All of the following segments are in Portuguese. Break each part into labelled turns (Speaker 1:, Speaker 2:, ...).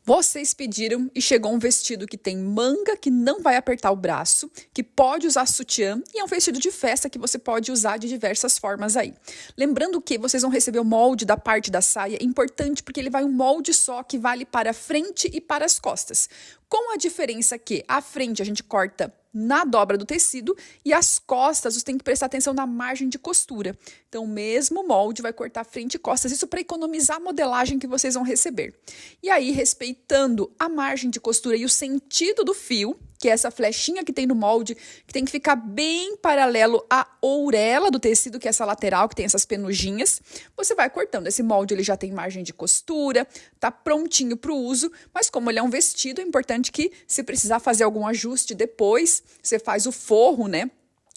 Speaker 1: Vocês pediram e chegou um vestido que tem manga, que não vai apertar o braço, que pode usar sutiã e é um vestido de festa que você pode usar de diversas formas aí. Lembrando que vocês vão receber o molde da parte da saia, importante porque ele vai um molde só que vale para a frente e para as costas. Com a diferença que a frente a gente corta na dobra do tecido e as costas você tem que prestar atenção na margem de costura. Então, o mesmo molde vai cortar frente e costas, isso para economizar a modelagem que vocês vão receber. E aí, respeitando a margem de costura e o sentido do fio, que é essa flechinha que tem no molde, que tem que ficar bem paralelo à ourela do tecido, que é essa lateral, que tem essas penugins, você vai cortando. Esse molde ele já tem margem de costura, tá prontinho para o uso, mas como ele é um vestido, é importante que, se precisar fazer algum ajuste depois, você faz o forro, né?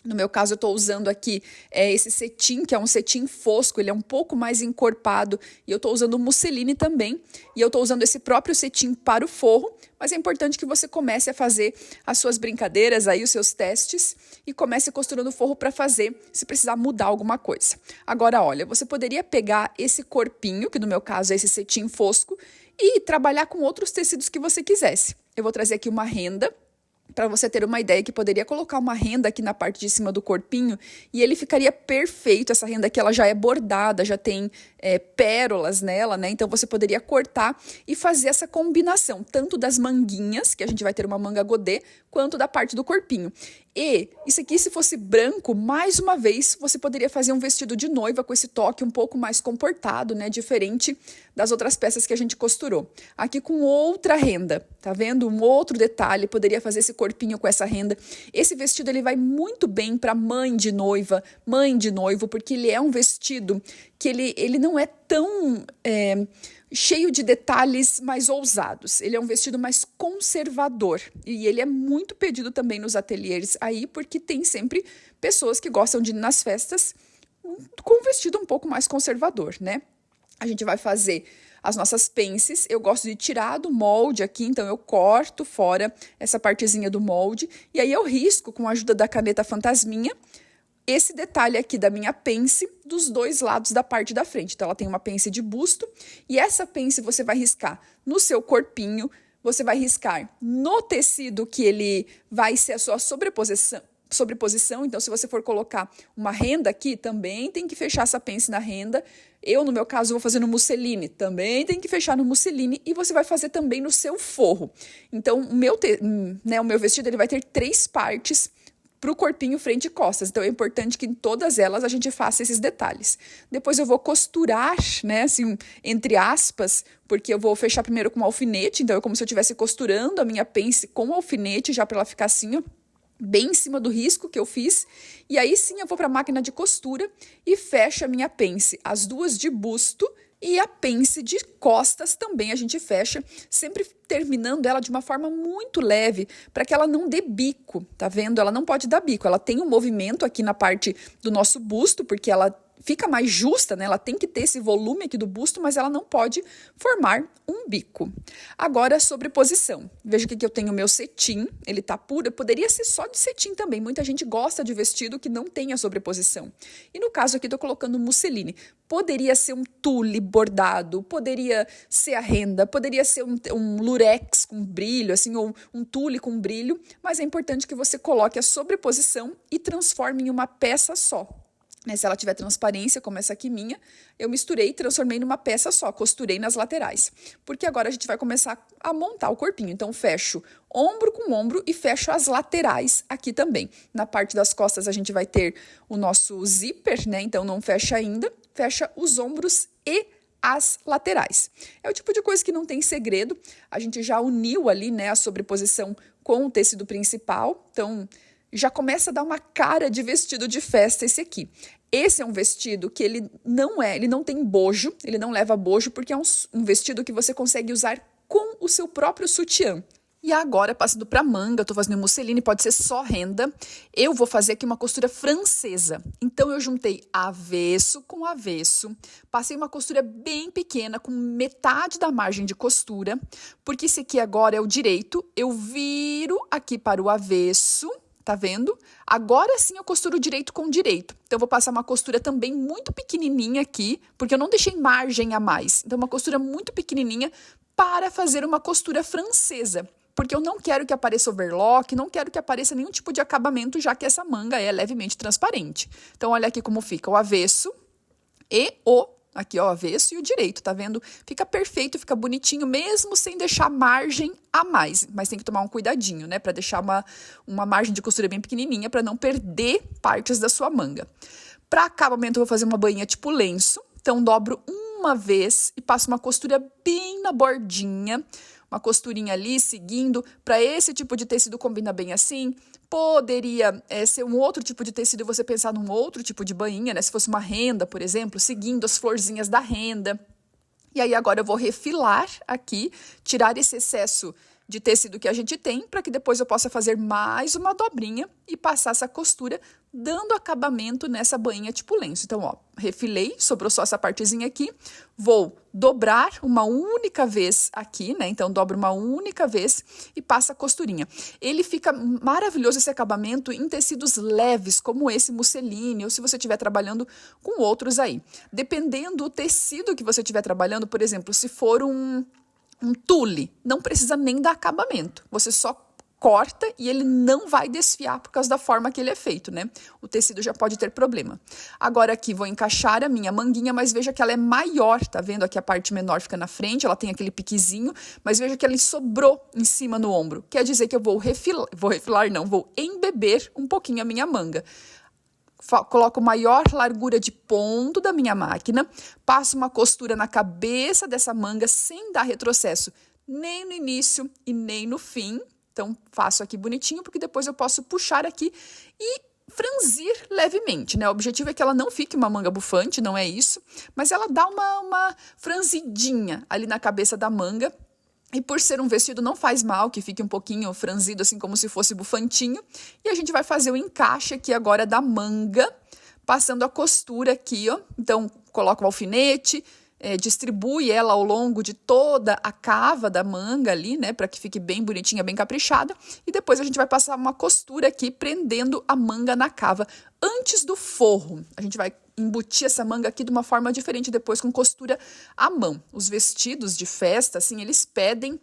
Speaker 1: No meu caso, eu estou usando aqui esse cetim, que é um cetim fosco, ele é um pouco mais encorpado, e eu estou usando musseline também, e eu estou usando esse próprio cetim para o forro, mas é importante que você comece a fazer as suas brincadeiras aí, os seus testes, e comece costurando o forro para fazer, se precisar mudar alguma coisa. Agora, olha, você poderia pegar esse corpinho, que no meu caso é esse cetim fosco, e trabalhar com outros tecidos que você quisesse. Eu vou trazer aqui uma renda, para você ter uma ideia, que poderia colocar uma renda aqui na parte de cima do corpinho e ele ficaria perfeito. Essa renda aqui ela já é bordada, já tem pérolas nela, né? Então você poderia cortar e fazer essa combinação, tanto das manguinhas, que a gente vai ter uma manga godê, quanto da parte do corpinho. E isso aqui, se fosse branco, mais uma vez, você poderia fazer um vestido de noiva com esse toque um pouco mais comportado, né? Diferente das outras peças que a gente costurou. Aqui com outra renda, tá vendo? Um outro detalhe, poderia fazer esse corpinho com essa renda. Esse vestido, ele vai muito bem para mãe de noiva, mãe de noivo, porque ele é um vestido que ele não é tão cheio de detalhes mais ousados. Ele é um vestido mais conservador e ele é muito pedido também nos ateliês aí, porque tem sempre pessoas que gostam de ir nas festas com um vestido um pouco mais conservador, né? A gente vai fazer as nossas pences. Eu gosto de tirar do molde aqui, então eu corto fora essa partezinha do molde e aí eu risco com a ajuda da caneta fantasminha esse detalhe aqui da minha pence dos dois lados da parte da frente. Então, ela tem uma pence de busto e essa pence você vai riscar no seu corpinho, você vai riscar no tecido que ele vai ser a sua sobreposição. Então, se você for colocar uma renda aqui, também tem que fechar essa pence na renda. Eu, no meu caso, vou fazer no musseline, também tem que fechar no musseline e você vai fazer também no seu forro. Então, o meu vestido ele vai ter 3 partes para o corpinho, frente e costas. Então, é importante que em todas elas a gente faça esses detalhes. Depois eu vou costurar, né, assim, entre aspas, porque eu vou fechar primeiro com um alfinete, então é como se eu estivesse costurando a minha pence com o alfinete, já para ela ficar assim, ó, bem em cima do risco que eu fiz. E aí sim eu vou para a máquina de costura e fecho a minha pence, as duas de busto, e a pence de costas também a gente fecha, sempre terminando ela de uma forma muito leve, para que ela não dê bico, tá vendo? Ela não pode dar bico, ela tem um movimento aqui na parte do nosso busto, porque ela fica mais justa, né? Ela tem que ter esse volume aqui do busto, mas ela não pode formar um bico. Agora, sobreposição. Veja que eu tenho o meu cetim, ele tá puro, poderia ser só de cetim também. Muita gente gosta de vestido que não tenha sobreposição. E no caso aqui, tô colocando musseline. Poderia ser um tule bordado, poderia ser a renda, poderia ser um lurex com brilho, assim, ou um tule com brilho, mas é importante que você coloque a sobreposição e transforme em uma peça só. Se ela tiver transparência, como essa aqui minha, eu misturei e transformei numa peça só, costurei nas laterais. Porque agora a gente vai começar a montar o corpinho. Então, fecho ombro com ombro e fecho as laterais aqui também. Na parte das costas a gente vai ter o nosso zíper, né? Então, não fecha ainda, fecha os ombros e as laterais. É o tipo de coisa que não tem segredo. A gente já uniu ali, né, a sobreposição com o tecido principal. Então, já começa a dar uma cara de vestido de festa esse aqui. Esse é um vestido que ele não tem bojo, ele não leva bojo, porque é um vestido que você consegue usar com o seu próprio sutiã. E agora, passando para manga, eu tô fazendo musseline, pode ser só renda. Eu vou fazer aqui uma costura francesa. Então, eu juntei avesso com avesso. Passei uma costura bem pequena, com metade da margem de costura. Porque esse aqui agora é o direito. Eu viro aqui para o avesso, tá vendo? Agora sim eu costuro direito com direito. Então, eu vou passar uma costura também muito pequenininha aqui, porque eu não deixei margem a mais. Então, uma costura muito pequenininha para fazer uma costura francesa. Porque eu não quero que apareça overlock, não quero que apareça nenhum tipo de acabamento, já que essa manga é levemente transparente. Então, olha aqui como fica o avesso e aqui, ó, o avesso e o direito, tá vendo? Fica perfeito, fica bonitinho, mesmo sem deixar margem a mais. Mas tem que tomar um cuidadinho, né? Pra deixar uma margem de costura bem pequenininha, pra não perder partes da sua manga. Pra acabamento, eu vou fazer uma bainha tipo lenço. Então, dobro uma vez e passo uma costura bem na bordinha. Uma costurinha ali, seguindo. Para esse tipo de tecido combina bem assim. Poderia ser um outro tipo de tecido e você pensar num outro tipo de bainha, né? Se fosse uma renda, por exemplo, seguindo as florzinhas da renda. E aí agora eu vou refilar aqui, tirar esse excesso de tecido que a gente tem, para que depois eu possa fazer mais uma dobrinha e passar essa costura, dando acabamento nessa bainha tipo lenço. Então, ó, refilei, sobrou só essa partezinha aqui, vou dobrar uma única vez aqui, né? Então, dobro uma única vez e passa a costurinha. Ele fica maravilhoso esse acabamento em tecidos leves, como esse musseline, ou se você estiver trabalhando com outros aí. Dependendo do tecido que você estiver trabalhando, por exemplo, se for um tule, não precisa nem dar acabamento. Você só corta e ele não vai desfiar por causa da forma que ele é feito, né? O tecido já pode ter problema. Agora aqui vou encaixar a minha manguinha, mas veja que ela é maior, tá vendo? Aqui a parte menor fica na frente, ela tem aquele piquezinho, mas veja que ela sobrou em cima no ombro. Quer dizer que eu vou embeber um pouquinho a minha manga. Coloco maior largura de ponto da minha máquina, passo uma costura na cabeça dessa manga sem dar retrocesso, nem no início e nem no fim. Então, faço aqui bonitinho, porque depois eu posso puxar aqui e franzir levemente, né? O objetivo é que ela não fique uma manga bufante, não é isso, mas ela dá uma franzidinha ali na cabeça da manga. E por ser um vestido não faz mal que fique um pouquinho franzido, assim como se fosse bufantinho. E a gente vai fazer o encaixe aqui agora da manga, passando a costura aqui, ó. Então, coloca o alfinete, distribui ela ao longo de toda a cava da manga ali, né? Para que fique bem bonitinha, bem caprichada. E depois a gente vai passar uma costura aqui, prendendo a manga na cava. Antes do forro, a gente vai embutir essa manga aqui de uma forma diferente depois com costura à mão. Os vestidos de festa, assim, eles pedem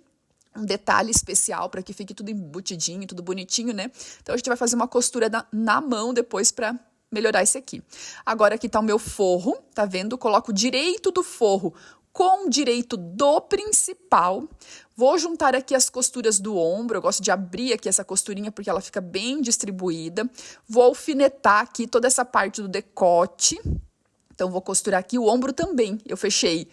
Speaker 1: um detalhe especial para que fique tudo embutidinho, tudo bonitinho, né? Então, a gente vai fazer uma costura na mão depois para melhorar esse aqui. Agora, aqui tá o meu forro, tá vendo? Coloco o direito do forro com o direito do principal. Vou juntar aqui as costuras do ombro, eu gosto de abrir aqui essa costurinha porque ela fica bem distribuída. Vou alfinetar aqui toda essa parte do decote. Então, vou costurar aqui o ombro também. Eu fechei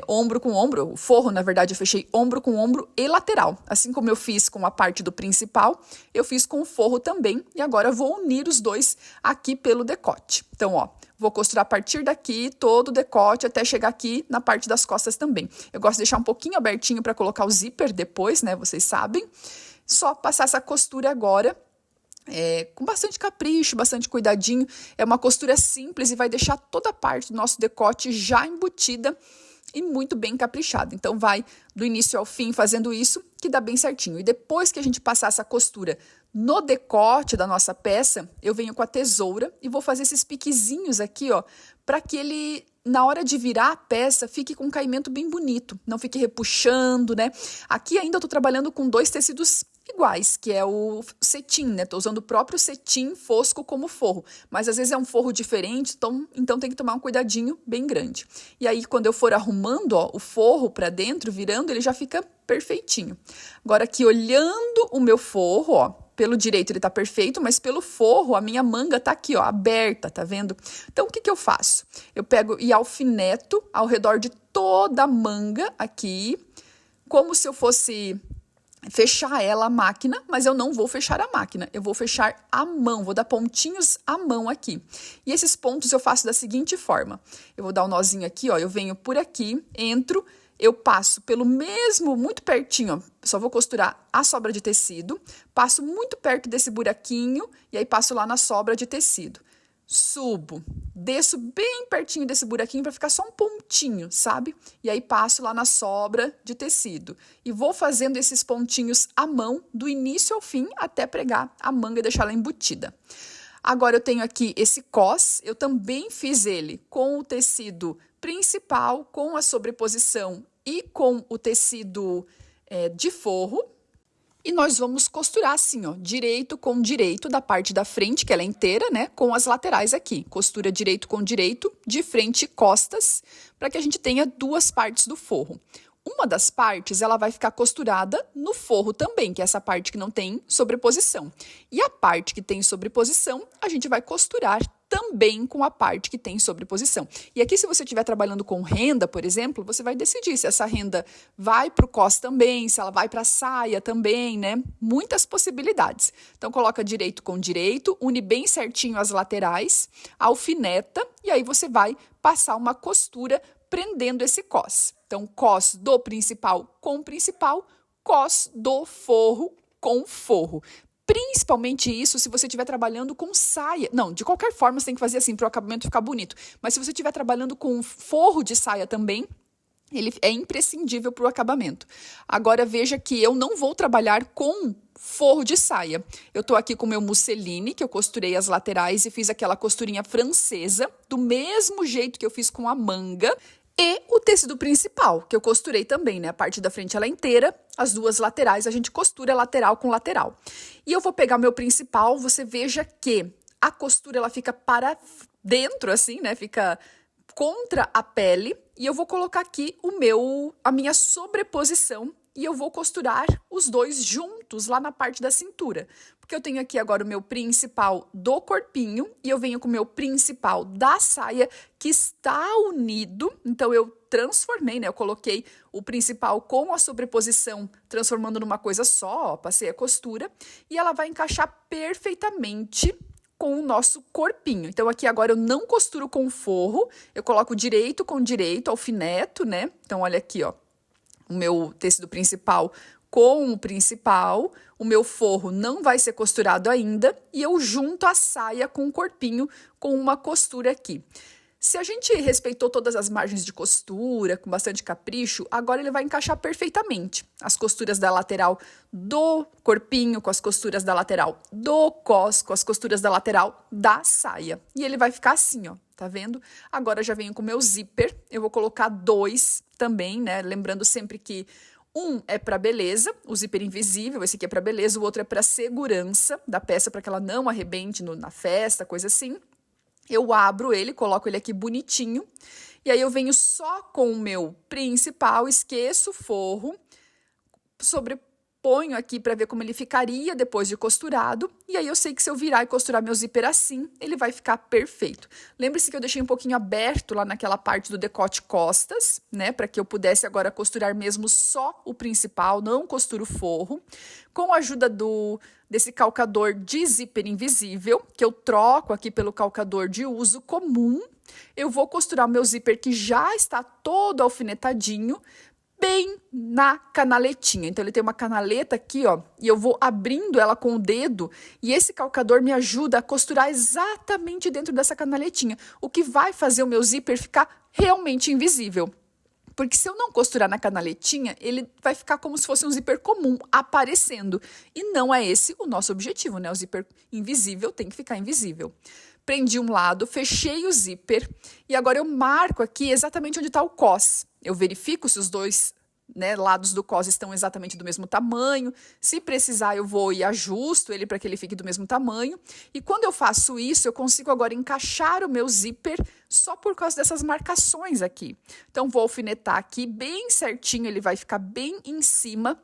Speaker 1: ombro com ombro, o forro, na verdade, eu fechei ombro com ombro e lateral. Assim como eu fiz com a parte do principal, eu fiz com o forro também. E agora eu vou unir os dois aqui pelo decote. Então, ó, vou costurar a partir daqui, todo o decote, até chegar aqui na parte das costas também. Eu gosto de deixar um pouquinho abertinho para colocar o zíper depois, né? Vocês sabem. Só passar essa costura agora, com bastante capricho, bastante cuidadinho. É uma costura simples e vai deixar toda a parte do nosso decote já embutida e muito bem caprichada. Então, vai do início ao fim fazendo isso, que dá bem certinho. E depois que a gente passar essa costura no decote da nossa peça, eu venho com a tesoura e vou fazer esses piquezinhos aqui, ó, para que ele, na hora de virar a peça, fique com um caimento bem bonito, não fique repuxando, né? Aqui ainda eu tô trabalhando com 2 tecidos iguais, que é o cetim, né? Tô usando o próprio cetim fosco como forro, mas às vezes é um forro diferente, então tem que tomar um cuidadinho bem grande. E aí, quando eu for arrumando, ó, o forro para dentro, virando, ele já fica perfeitinho. Agora aqui, olhando o meu forro, ó, pelo direito ele tá perfeito, mas pelo forro a minha manga tá aqui, ó, aberta, tá vendo? Então, o que que eu faço? Eu pego e alfineto ao redor de toda a manga aqui, como se eu fosse fechar ela a máquina, mas eu não vou fechar a máquina, eu vou fechar a mão, vou dar pontinhos à mão aqui. E esses pontos eu faço da seguinte forma, eu vou dar um nozinho aqui, ó, eu venho por aqui, entro, eu passo pelo mesmo, muito pertinho, ó, só vou costurar a sobra de tecido, passo muito perto desse buraquinho e aí passo lá na sobra de tecido. subo, desço bem pertinho desse buraquinho para ficar só um pontinho, sabe? E aí passo lá na sobra de tecido. E vou fazendo esses pontinhos à mão, do início ao fim, até pregar a manga e deixar ela embutida. Agora eu tenho aqui esse cos, eu também fiz ele com o tecido principal, com a sobreposição e com o tecido de forro. E nós vamos costurar assim, ó, direito com direito da parte da frente, que ela é inteira, né, com as laterais aqui. Costura direito com direito, de frente e costas, para que a gente tenha duas partes do forro. Uma das partes, ela vai ficar costurada no forro também, que é essa parte que não tem sobreposição. E a parte que tem sobreposição, a gente vai costurar também com a parte que tem sobreposição. E aqui, se você estiver trabalhando com renda, por exemplo, você vai decidir se essa renda vai para o cos também, se ela vai para a saia também, né? Muitas possibilidades. Então, coloca direito com direito, une bem certinho as laterais, alfineta, e aí você vai passar uma costura prendendo esse cos. Então, cos do principal com principal, cos do forro com forro. Principalmente isso se você estiver trabalhando com saia. Não, de qualquer forma você tem que fazer assim para o acabamento ficar bonito. Mas se você estiver trabalhando com forro de saia também, ele é imprescindível para o acabamento. Agora veja que eu não vou trabalhar com forro de saia. Eu tô aqui com o meu musseline, que eu costurei as laterais e fiz aquela costurinha francesa, do mesmo jeito que eu fiz com a manga. E o tecido principal, que eu costurei também, né? A parte da frente ela é inteira, as duas laterais a gente costura lateral com lateral. E eu vou pegar o meu principal, você veja que a costura ela fica para dentro, assim, né? Fica contra a pele. E eu vou colocar aqui a minha sobreposição e eu vou costurar os dois juntos lá na parte da cintura. Porque eu tenho aqui agora o meu principal do corpinho e eu venho com o meu principal da saia que está unido. Então, eu transformei, né? Eu coloquei o principal com a sobreposição, transformando numa coisa só, ó, passei a costura. E ela vai encaixar perfeitamente com o nosso corpinho. Então, aqui agora eu não costuro com forro, eu coloco direito com direito, alfineto, né? Então, olha aqui, ó, o meu tecido principal com o principal, o meu forro não vai ser costurado ainda, e eu junto a saia com o corpinho com uma costura aqui. Se a gente respeitou todas as margens de costura, com bastante capricho, agora ele vai encaixar perfeitamente. As costuras da lateral do corpinho com as costuras da lateral do cos, com as costuras da lateral da saia. E ele vai ficar assim, ó, tá vendo? Agora já venho com o meu zíper, eu vou colocar 2 também, né? Lembrando sempre que um é para beleza, o zíper invisível, esse aqui é para beleza, o outro é para segurança da peça, para que ela não arrebente na festa, coisa assim. Eu abro ele, coloco ele aqui bonitinho, e aí eu venho só com o meu principal, esqueço o forro, sobreponho aqui para ver como ele ficaria depois de costurado, e aí eu sei que se eu virar e costurar meu zíper assim, ele vai ficar perfeito. Lembre-se que eu deixei um pouquinho aberto lá naquela parte do decote costas, né, para que eu pudesse agora costurar mesmo só o principal, não costuro o forro, com a ajuda desse calcador de zíper invisível, que eu troco aqui pelo calcador de uso comum, eu vou costurar o meu zíper que já está todo alfinetadinho, bem na canaletinha. Então, ele tem uma canaleta aqui, ó, e eu vou abrindo ela com o dedo, e esse calcador me ajuda a costurar exatamente dentro dessa canaletinha, o que vai fazer o meu zíper ficar realmente invisível. Porque se eu não costurar na canaletinha, ele vai ficar como se fosse um zíper comum, aparecendo. E não é esse o nosso objetivo, né? O zíper invisível tem que ficar invisível. Prendi um lado, fechei o zíper e agora eu marco aqui exatamente onde está o cos. Eu verifico se os dois, né, lados do cos estão exatamente do mesmo tamanho. Se precisar, eu vou e ajusto ele para que ele fique do mesmo tamanho. E quando eu faço isso, eu consigo agora encaixar o meu zíper só por causa dessas marcações aqui. Então, vou alfinetar aqui bem certinho, ele vai ficar bem em cima.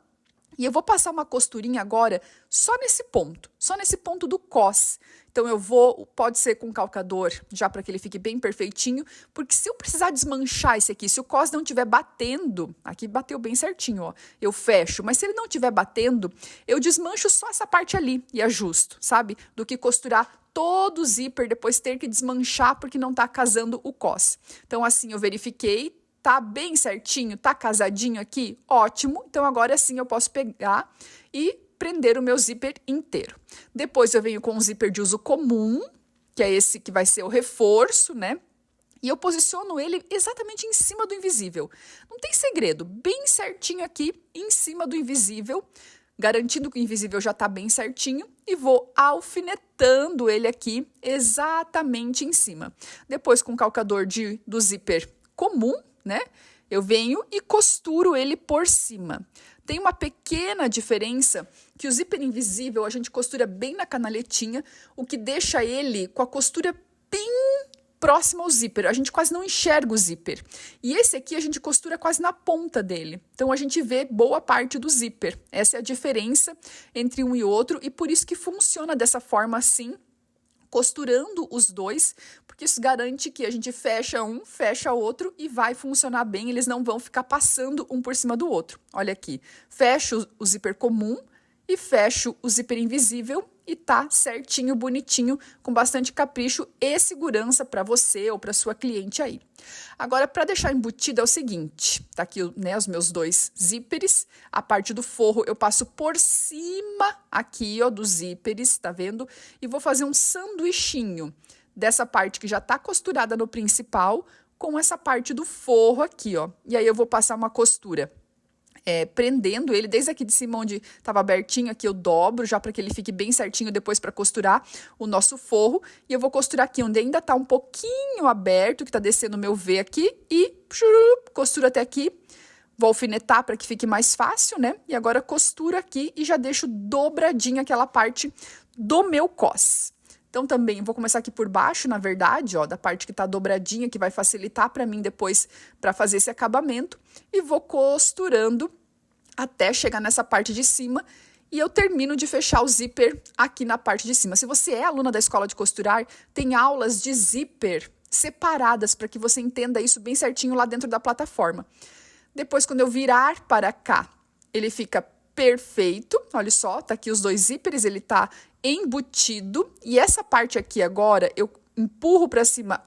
Speaker 1: E eu vou passar uma costurinha agora só nesse ponto do cos. Então, pode ser com calcador, já para que ele fique bem perfeitinho, porque se eu precisar desmanchar esse aqui, se o cos não estiver batendo, aqui bateu bem certinho, ó, eu fecho, mas se ele não estiver batendo, eu desmancho só essa parte ali e ajusto, sabe? Do que costurar todo o zíper, depois ter que desmanchar porque não tá casando o cos. Então, assim, eu verifiquei, tá bem certinho, tá casadinho aqui, ótimo. Então, agora sim eu posso pegar e prender o meu zíper inteiro. Depois eu venho com um zíper de uso comum, que é esse que vai ser o reforço, né? E eu posiciono ele exatamente em cima do invisível. Não tem segredo, bem certinho aqui em cima do invisível, garantindo que o invisível já está bem certinho, e vou alfinetando ele aqui exatamente em cima. Depois, com o calcador do zíper comum, né, eu venho e costuro ele por cima. Tem uma pequena diferença que o zíper invisível a gente costura bem na canaletinha, o que deixa ele com a costura bem próximo ao zíper, a gente quase não enxerga o zíper. E esse aqui a gente costura quase na ponta dele. Então a gente vê boa parte do zíper. Essa é a diferença entre um e outro e por isso que funciona dessa forma assim, costurando os dois, porque isso garante que a gente fecha um, fecha outro e vai funcionar bem, eles não vão ficar passando um por cima do outro. Olha aqui, fecho o zíper comum e fecho o zíper invisível e tá certinho, bonitinho, com bastante capricho e segurança para você ou para sua cliente aí. Agora, para deixar embutido é o seguinte, tá aqui, né, os meus dois zíperes, a parte do forro eu passo por cima aqui, ó, dos zíperes, tá vendo? E vou fazer um sanduichinho dessa parte que já tá costurada no principal com essa parte do forro aqui, ó. E aí eu vou passar uma costura prendendo ele desde aqui de cima onde estava abertinho, aqui eu dobro já para que ele fique bem certinho depois para costurar o nosso forro. E eu vou costurar aqui onde ainda está um pouquinho aberto, que está descendo o meu V aqui, e costuro até aqui. Vou alfinetar para que fique mais fácil, né? E agora costuro aqui e já deixo dobradinha aquela parte do meu cos. Então, também vou começar aqui por baixo, na verdade, ó, da parte que tá dobradinha, que vai facilitar para mim depois para fazer esse acabamento. E vou costurando até chegar nessa parte de cima. E eu termino de fechar o zíper aqui na parte de cima. Se você é aluna da Escola de Costurar, tem aulas de zíper separadas para que você entenda isso bem certinho lá dentro da plataforma. Depois, quando eu virar para cá, ele fica perfeito. Olha só, tá aqui os dois zíperes, ele tá embutido. E essa parte aqui agora, eu empurro para cima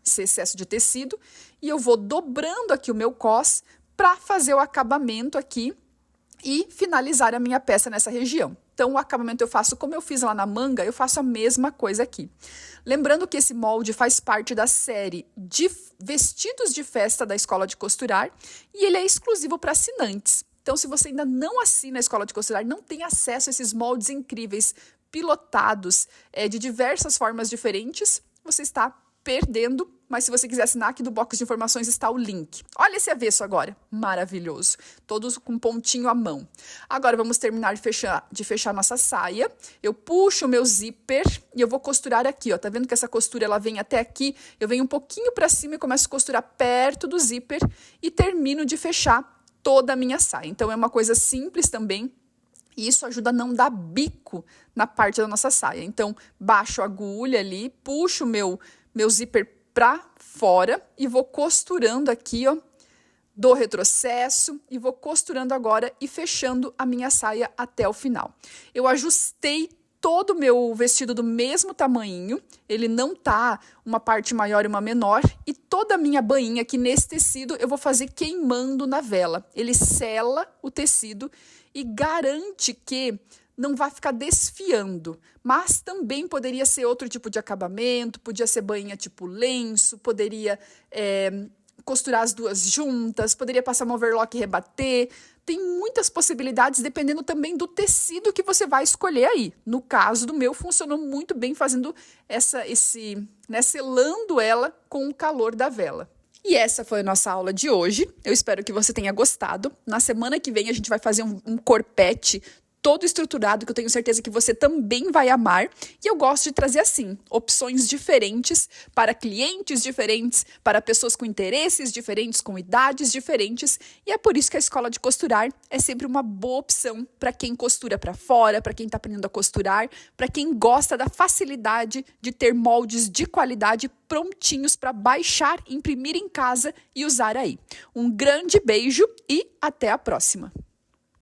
Speaker 1: esse excesso de tecido e eu vou dobrando aqui o meu cos para fazer o acabamento aqui e finalizar a minha peça nessa região. Então, o acabamento eu faço como eu fiz lá na manga, eu faço a mesma coisa aqui. Lembrando que esse molde faz parte da série de vestidos de festa da Escola de Costurar e ele é exclusivo para assinantes. Então, se você ainda não assina a Escola de Costurar, não tem acesso a esses moldes incríveis, pilotados, de diversas formas diferentes, você está perdendo. Mas se você quiser assinar, aqui do box de informações está o link. Olha esse avesso agora, maravilhoso. Todos com pontinho à mão. Agora vamos terminar de fechar nossa saia. Eu puxo o meu zíper e eu vou costurar aqui, ó. Tá vendo que essa costura ela vem até aqui? Eu venho um pouquinho para cima e começo a costurar perto do zíper e termino de fechar toda a minha saia. Então, é uma coisa simples também, e isso ajuda a não dar bico na parte da nossa saia. Então, baixo a agulha ali, puxo o meu zíper para fora e vou costurando aqui, ó, dou retrocesso e vou costurando agora e fechando a minha saia até o final. Eu ajustei todo o meu vestido do mesmo tamanho, ele não tá uma parte maior e uma menor, e toda a minha bainha aqui nesse tecido eu vou fazer queimando na vela. Ele sela o tecido e garante que não vai ficar desfiando, mas também poderia ser outro tipo de acabamento, podia ser bainha tipo lenço, poderia costurar as duas juntas, poderia passar um overlock e rebater. Tem muitas possibilidades, dependendo também do tecido que você vai escolher aí. No caso do meu, funcionou muito bem fazendo selando ela com o calor da vela. E essa foi a nossa aula de hoje. Eu espero que você tenha gostado. Na semana que vem a gente vai fazer um corpete todo estruturado, que eu tenho certeza que você também vai amar. E eu gosto de trazer assim, opções diferentes para clientes diferentes, para pessoas com interesses diferentes, com idades diferentes. E é por isso que a Escola de Costurar é sempre uma boa opção para quem costura para fora, para quem está aprendendo a costurar, para quem gosta da facilidade de ter moldes de qualidade prontinhos para baixar, imprimir em casa e usar aí. Um grande beijo e até a próxima!